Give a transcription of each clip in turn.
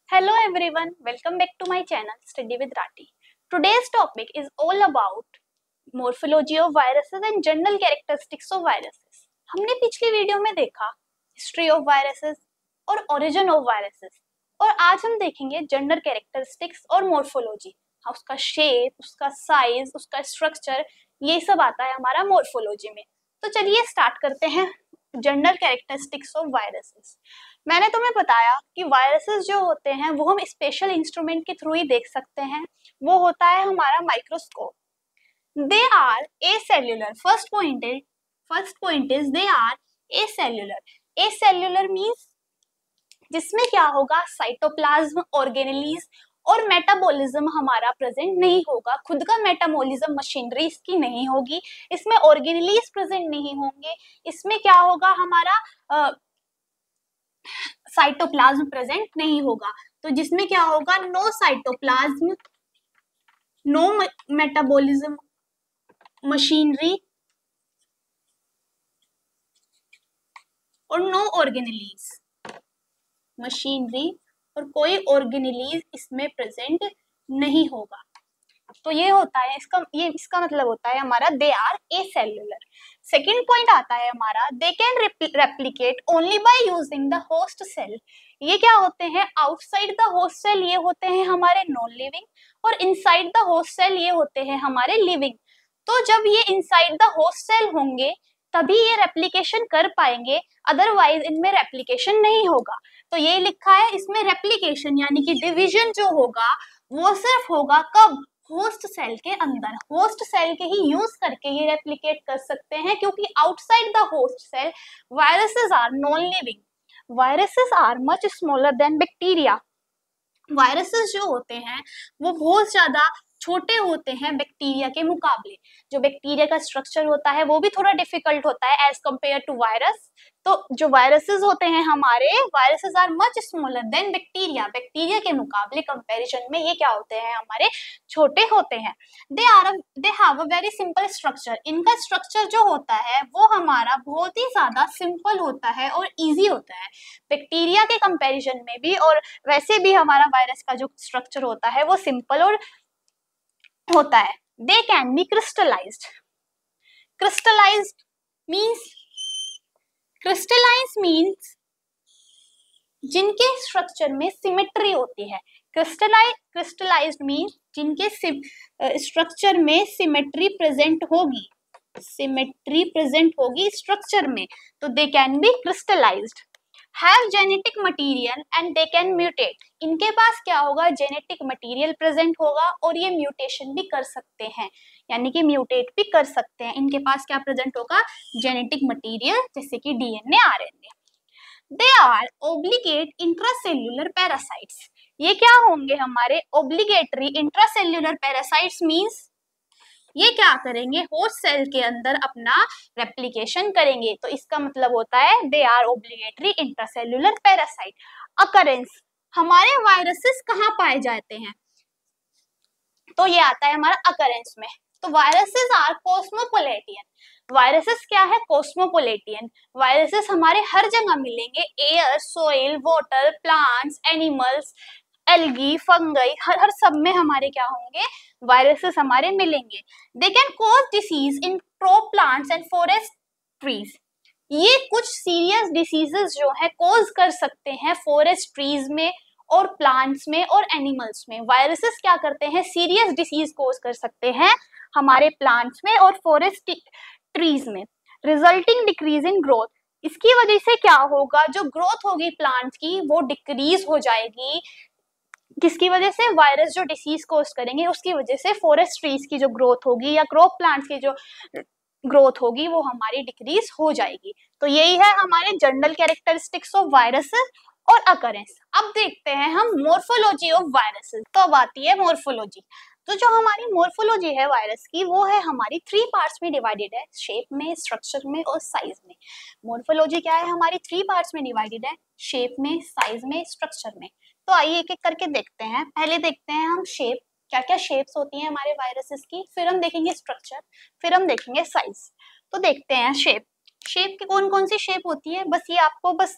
Hello everyone, welcome back to my channel Study with Rati. Today's topic is all about morphology of viruses and general characteristics of viruses. हमने पिछली video में देखा history of viruses और origin of viruses और आज हम देखेंगे general characteristics और मोर्फोलॉजी। उसका शेप, उसका साइज, उसका स्ट्रक्चर, ये सब आता है हमारा मोर्फोलॉजी में। तो चलिए स्टार्ट करते हैं जनरल कैरेक्टरिस्टिक्स ऑफ वायरसेस। मैंने तुम्हें बताया कि वायरसेस जो होते हैं वो हम स्पेशल इंस्ट्रूमेंट के थ्रू ही देख सकते हैं। वो होता है हमारा microscope. They are acellular. First point is they are acellular. Acellular means जिसमें क्या होगा, साइटोप्लाज्म, ऑर्गेनेलीज और मेटाबॉलिज्म हमारा प्रेजेंट नहीं होगा। खुद का मेटाबॉलिज्म मशीनरी इसकी नहीं होगी, इसमें ऑर्गेनेलीज प्रेजेंट नहीं होंगे। इसमें क्या होगा, हमारा साइटोप्लाज्म प्रेजेंट नहीं होगा। तो जिसमें क्या होगा, no cytoplasm, no metabolism machinery और नो ऑर्गेनेलीज मशीनरी और कोई ऑर्गेनेलीज इसमें प्रेजेंट नहीं होगा। तो ये होता है इसका मतलब होता है हमारा they are acellular. Second point आता है हमारा they can replicate only by using the host cell. ये क्या होते हैं, आउटसाइड द होस्ट सेल ये होते हैं हमारे नॉन लिविंग और इनसाइड द होस्ट सेल ये होते हैं हमारे लिविंग। तो जब ये इनसाइड द होस्ट सेल होंगे तभी ये रेप्लिकेशन कर पाएंगे, अदरवाइज इनमें रेप्लिकेशन नहीं होगा। तो ये लिखा है इसमें रेप्लिकेशन यानी कि डिवीजन जो होगा वो सिर्फ होगा कब, होस्ट सेल के अंदर। होस्ट सेल के ही यूज करके ये रेप्लिकेट कर सकते हैं, क्योंकि outside the host cell viruses are non living, viruses are much smaller than bacteria. Viruses जो होते हैं वो बहुत ज्यादा छोटे होते हैं बैक्टीरिया के मुकाबले। जो बैक्टीरिया का स्ट्रक्चर होता है वो भी थोड़ा डिफिकल्ट होता है एज कंपेयर टू वायरस। तो जो वायरसेस होते हैं हमारे, viruses are much smaller than bacteria. Bacteria के मुकाबले कंपैरिजन में ये क्या होते हैं, हमारे छोटे होते हैं। They have a very simple structure. इनका स्ट्रक्चर जो होता है वो हमारा बहुत ही ज्यादा सिंपल होता है और इजी होता है बैक्टीरिया के कंपैरिजन में भी। और वैसे भी हमारा वायरस का जो स्ट्रक्चर होता है वो सिंपल और होता है। They can be crystallised. Crystallised means जिनके स्ट्रक्चर में सिमेट्री होती है। क्रिस्टलाइज्ड मीन्स जिनके स्ट्रक्चर में सिमेट्री प्रेजेंट होगी स्ट्रक्चर में। तो they can be crystallised. Have genetic material and they can mutate. इनके पास क्या होगा, जेनेटिक मटीरियल प्रेजेंट होगा और ये म्यूटेशन भी कर सकते हैं, यानी कि म्यूटेट भी कर सकते हैं। इनके पास क्या प्रेजेंट होगा, जेनेटिक मटीरियल, जैसे कि DNA, RNA. They are obligate intracellular parasites. ये क्या होंगे, हमारे ओब्लिगेटरी इंट्रासेल्युलर पैरासाइट्स मींस ये क्या करेंगे, होस्ट सेल के अंदर अपना रेप्लिकेशन करेंगे। तो इसका मतलब होता है they are obligatory intracellular parasite. Occurrence, हमारे वायरसेस कहाँ पाए जाते हैं, तो ये आता है हमारा अकरेंस में। तो वायरसेस आर कॉस्मोपोलिटियन। वायरसेस क्या है, कॉस्मोपोलिटियन। वायरसेस हमारे हर जगह मिलेंगे, air, soil, water, plants, animals, algae, fungi, हर सब में हमारे क्या होंगे, वायरसेस हमारे मिलेंगे। They can cause disease in crop plants and forest trees. ये कुछ सीरियस डिसीजेस जो है कॉज कर सकते हैं फॉरेस्ट ट्रीज में और प्लांट्स में और एनिमल्स में। वायरसेस क्या करते हैं, सीरियस डिसीज कॉज कर सकते हैं हमारे प्लांट्स में और फॉरेस्ट ट्रीज में। रिजल्टिंग डिक्रीज इन ग्रोथ, इसकी वजह से क्या होगा, जो ग्रोथ होगी प्लांट्स की वो डिक्रीज हो जाएगी। किसकी वजह से, वायरस जो डिसीज कॉज करेंगे उसकी वजह से फॉरेस्ट ट्रीज की जो ग्रोथ होगी या क्रॉप प्लांट्स की जो ग्रोथ होगी वो हमारी डिक्रीज हो जाएगी। तो यही है हमारे जनरल कैरेक्टरिस्टिक्स ऑफ वायरसेस और अकरेंस। अब देखते हैं हम मोर्फोलॉजी ऑफ वायरसेस। तो अब आती है मोर्फोलॉजी। तो जो हमारी मोर्फोलॉजी है वायरस की वो है हमारी 3 पार्ट्स में डिवाइडेड है, शेप में, स्ट्रक्चर में और साइज में। मोर्फोलॉजी क्या है, हमारी 3 पार्ट्स में डिवाइडेड है, शेप में, साइज में, स्ट्रक्चर में। तो आइए एक एक करके देखते हैं। पहले देखते हैं हम शेप, क्या क्या शेप्स होती हैं हमारे वायरसेस की, फिर हम देखेंगे स्ट्रक्चर, फिर हम देखेंगे साइज। तो देखते हैं शेप। शेप की कौन कौन सी शेप होती है, बस ये आपको बस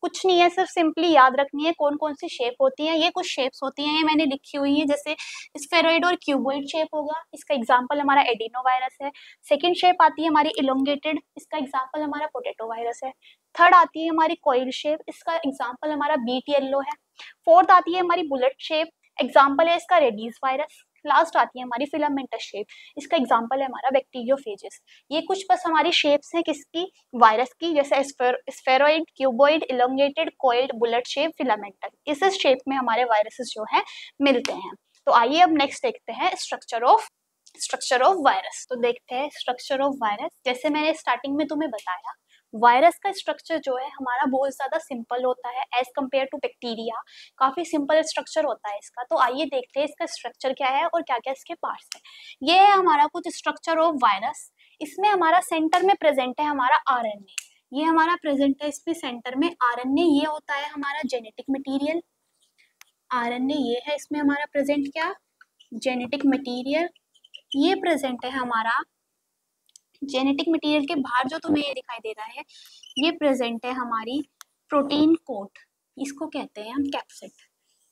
कुछ नहीं है, सिर्फ सिंपली याद रखनी है कौन कौन सी शेप होती है। ये कुछ शेप्स होती हैं, ये मैंने लिखी हुई है, जैसे स्फेरॉइड और क्यूबॉइड शेप होगा, इसका एग्जांपल हमारा एडिनो वायरस है। सेकंड शेप आती है हमारी इलोंगेटेड, इसका एग्जांपल हमारा पोटैटो वायरस है। थर्ड आती है हमारी कॉइल शेप, इसका एग्जांपल हमारा बीट येलो है। फोर्थ आती है हमारी बुलेट शेप, एग्जांपल है इसका रेडीज वायरस। लास्ट आती है हमारी फिलामेंटस शेप, इसका एग्जांपल है हमारा बैक्टीरियोफेजेस। ये कुछ बस हमारी शेप्स हैं किसकी, वायरस की, जैसे spheroid, cuboid, elongated, coiled, bullet shape, filamentous. इस शेप में हमारे वायरसेस जो है मिलते हैं। तो आइए अब नेक्स्ट देखते हैं स्ट्रक्चर ऑफ वायरस। तो देखते हैं स्ट्रक्चर ऑफ वायरस। जैसे मैंने स्टार्टिंग में तुम्हें बताया, वायरस का स्ट्रक्चर जो है हमारा बहुत ज्यादा सिंपल होता है एज कम्पेयर टू बैक्टीरिया, काफी सिंपल स्ट्रक्चर होता है इसका। तो आइए देखते हैं इसका स्ट्रक्चर क्या है और क्या क्या इसके पार्ट्स है। ये है हमारा कुछ स्ट्रक्चर ऑफ वायरस। इसमें हमारा सेंटर में प्रेजेंट है हमारा आरएनए, ये हमारा प्रेजेंट है इसमें सेंटर में आरएनए। ये होता है हमारा जेनेटिक मटीरियल, आरएनए ये है इसमें हमारा प्रेजेंट क्या, जेनेटिक मटीरियल। ये प्रेजेंट है हमारा जेनेटिक मटेरियल के बाहर जो तुम्हें ये दिखाई दे रहा है, ये प्रेजेंट है हमारी प्रोटीन कोट, इसको कहते हैं हम कैप्सिड।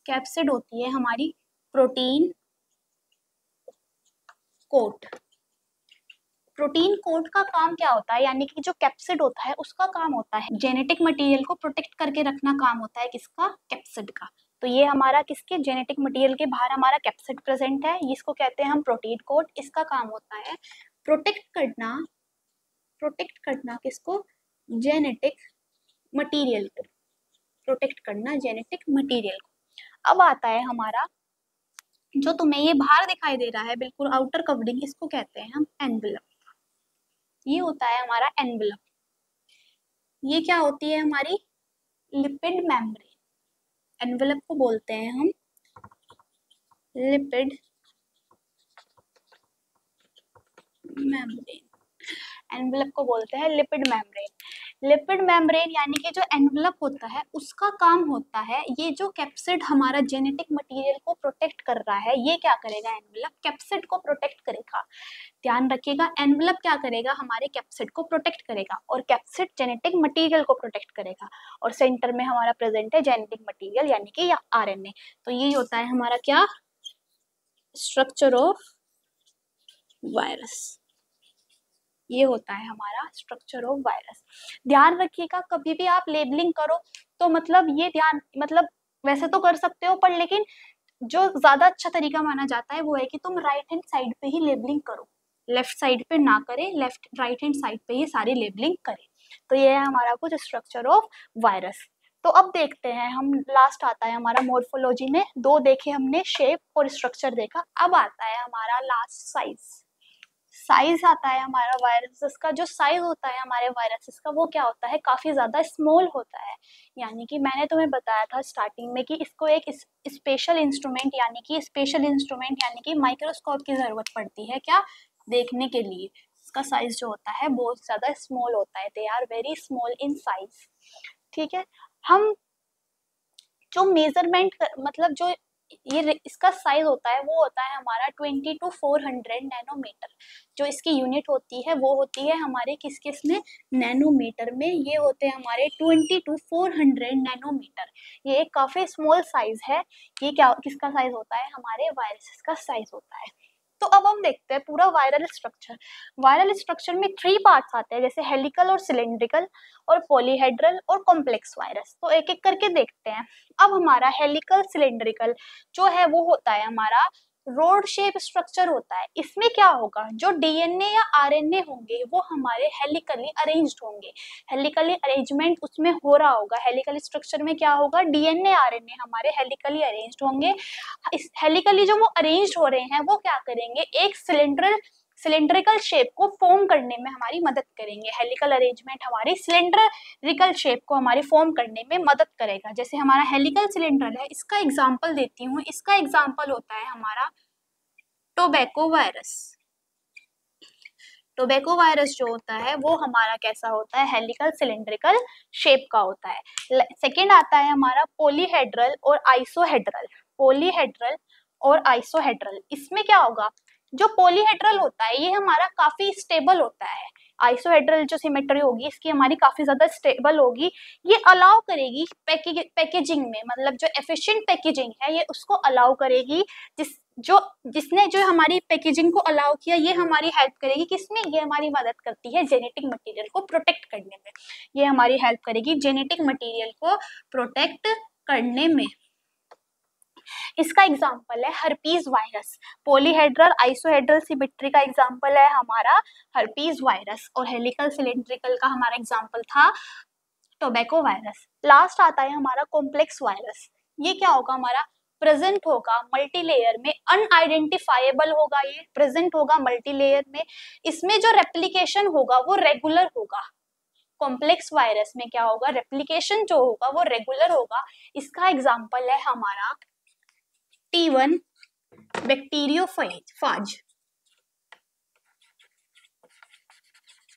कैप्सिड होती है हमारी प्रोटीन कोट। प्रोटीन कोट का काम क्या होता है, यानी कि जो कैप्सिड होता है उसका काम होता है जेनेटिक मटेरियल को प्रोटेक्ट करके रखना, काम होता है किसका, कैप्सिड का। तो ये हमारा किसके, जेनेटिक मटेरियल के बाहर हमारा कैप्सिड प्रेजेंट है, इसको कहते हैं हम प्रोटीन कोट। इसका काम होता है प्रोटेक्ट करना किसको, जेनेटिक मटेरियल को, प्रोटेक्ट करना जेनेटिक मटेरियल को। अब आता है हमारा जो तुम्हें ये बाहर दिखाई दे रहा है बिल्कुल आउटर कवरिंग, इसको कहते हैं हम एनवेलप। ये होता है हमारा एनवेलप। ये क्या होती है हमारी लिपिड मेम्ब्रेन। एनवेलप को बोलते हैं हम लिपिड मेम्ब्रेन, एनवेलप को बोलते हैं लिपिड मेम्ब्रेन। लिपिड मेम्ब्रेन यानी कि जो एनवेलप होता है उसका काम होता है, ये जो कैप्सिड हमारा जेनेटिक मटेरियल को प्रोटेक्ट कर रहा है, ये क्या करेगा, एनवेलप कैप्सिड को प्रोटेक्ट करेगा। ध्यान रखिएगा, एनवेलप क्या करेगा, हमारे कैप्सिड को प्रोटेक्ट करेगा और कैप्सिड जेनेटिक मटेरियल को प्रोटेक्ट करेगा। और सेंटर में हमारा प्रेजेंट है जेनेटिक मटेरियल यानी कि आरएनए। तो यही होता है हमारा क्या, स्ट्रक्चर ऑफ वायरस। ये होता है हमारा स्ट्रक्चर ऑफ वायरस। ध्यान रखिएगा, कभी भी आप लेबलिंग करो तो मतलब ये ध्यान, मतलब वैसे तो कर सकते हो पर लेकिन जो ज्यादा अच्छा तरीका माना जाता है वो है कि तुम राइट हैंड साइड पे ही लेबलिंग करो, लेफ्ट साइड पे ना करें, लेफ्ट राइट हैंड साइड पे ही सारी लेबलिंग करें। तो ये है हमारा कुछ स्ट्रक्चर ऑफ वायरस। तो अब देखते हैं हम, लास्ट आता है हमारा मोर्फोलॉजी में, दो देखे हमने, शेप और स्ट्रक्चर देखा। अब आता है हमारा लास्ट साइज। साइज आता है हमारा वायरसेस का। जो साइज होता है हमारे वायरसेस का वो क्या होता है, काफी ज्यादा स्मॉल होता है। यानी कि मैंने तुम्हें बताया था स्टार्टिंग में कि इसको एक स्पेशल इंस्ट्रूमेंट यानी कि माइक्रोस्कोप की जरूरत पड़ती है क्या, देखने के लिए। इसका साइज जो होता है बहुत ज्यादा स्मॉल होता है, they are very small in size. ठीक है, हम जो मेजरमेंट मतलब जो ये इसका साइज होता है वो होता है हमारा 20 to 400 नैनोमीटर। जो इसकी यूनिट होती है वो होती है हमारे किस में, नैनोमीटर में। ये होते हैं हमारे 20 to 400 नैनोमीटर। ये एक काफी स्मॉल साइज है। ये क्या, किसका साइज होता है, हमारे वायरसेस का साइज होता है। तो अब हम देखते हैं पूरा वायरल स्ट्रक्चर। वायरल स्ट्रक्चर में 3 पार्ट्स आते हैं, जैसे हेलिकल और सिलेंड्रिकल और पॉलीहेड्रल और कॉम्प्लेक्स वायरस। तो एक एक करके देखते हैं। अब हमारा हेलिकल सिलेंड्रिकल जो है वो होता है हमारा रोड शेप स्ट्रक्चर होता है। इसमें क्या होगा, जो डीएनए या आरएनए होंगे वो हमारे हेलिकली अरेंज्ड होंगे। हेलिकली अरेंजमेंट उसमें हो रहा होगा। हेलिकल स्ट्रक्चर में क्या होगा, डीएनए आरएनए हमारे हेलिकली अरेंज्ड होंगे। इस हेलिकली जो वो अरेंज्ड हो रहे हैं वो क्या करेंगे, एक सिलेंड्रिकल शेप को फॉर्म करने में हमारी मदद करेंगे। हेलिकल अरेंजमेंट हमारी सिलेंड्रिकल शेप को हमारी फॉर्म करने में मदद करेगा। जैसे हमारा हेलिकल सिलेंडर है, इसका एग्जांपल देती हूँ। इसका एग्जांपल होता है हमारा टोबैको वायरस। टोबैको वायरस जो होता है वो हमारा कैसा होता है, हेलिकल सिलेंड्रिकल शेप का होता है। सेकेंड आता है हमारा पॉलीहेड्रल और आइसोहेड्रल। पॉलीहेड्रल और आइसोहेड्रल, इसमें क्या होगा, जो पॉलीहेड्रल होता है ये हमारा काफी स्टेबल होता है। आइसोहेड्रल जो सिमेट्री होगी इसकी हमारी काफ़ी ज़्यादा स्टेबल होगी, ये अलाउ करेगी पैकेजिंग में, मतलब जो एफिशिएंट पैकेजिंग है ये उसको अलाउ करेगी, जिसने जो हमारी पैकेजिंग को अलाउ किया ये हमारी हेल्प करेगी किसमें, ये हमारी मदद करती है जेनेटिक मटेरियल को प्रोटेक्ट करने में, ये हमारी हेल्प करेगी जेनेटिक मटेरियल को प्रोटेक्ट करने में। इसका एग्जाम्पल है हर्पीज वायरस, पॉलीहेड्रल आइसोहेड्रल सिमेट्री का एग्जाम्पल है हमारा हर्पीज वायरस, और हेलिकल सिलेंड्रिकल का हमारा एग्जाम्पल था टोबैको वायरस। लास्ट आता है हमारा कॉम्प्लेक्स वायरस, ये क्या होगा हमारा, प्रेजेंट होगा मल्टीलेयर में, अनआइडेंटिफाइबल होगा, ये प्रेजेंट होगा मल्टीलेयर में, इसमें जो रेप्लिकेशन होगा वो रेगुलर होगा। कॉम्प्लेक्स वायरस में क्या होगा, रेप्लिकेशन जो होगा वो रेगुलर होगा। इसका एग्जाम्पल है हमारा T1 बैक्टीरियोफाज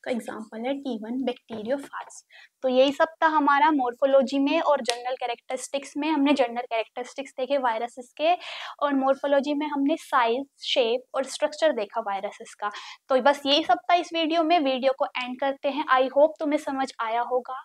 का एग्जाम्पल है T1 बैक्टीरियोफाज। तो यही सब था हमारा मॉर्फोलॉजी में और जनरल कैरेक्टरिस्टिक्स में। हमने जनरल कैरेक्टरिस्टिक्स देखे वायरसेस के, और मॉर्फोलॉजी में हमने साइज, शेप और स्ट्रक्चर देखा वायरसेस का। तो बस यही सब था इस वीडियो में। वीडियो को एंड करते हैं। आई होप तुम्हें समझ आया होगा।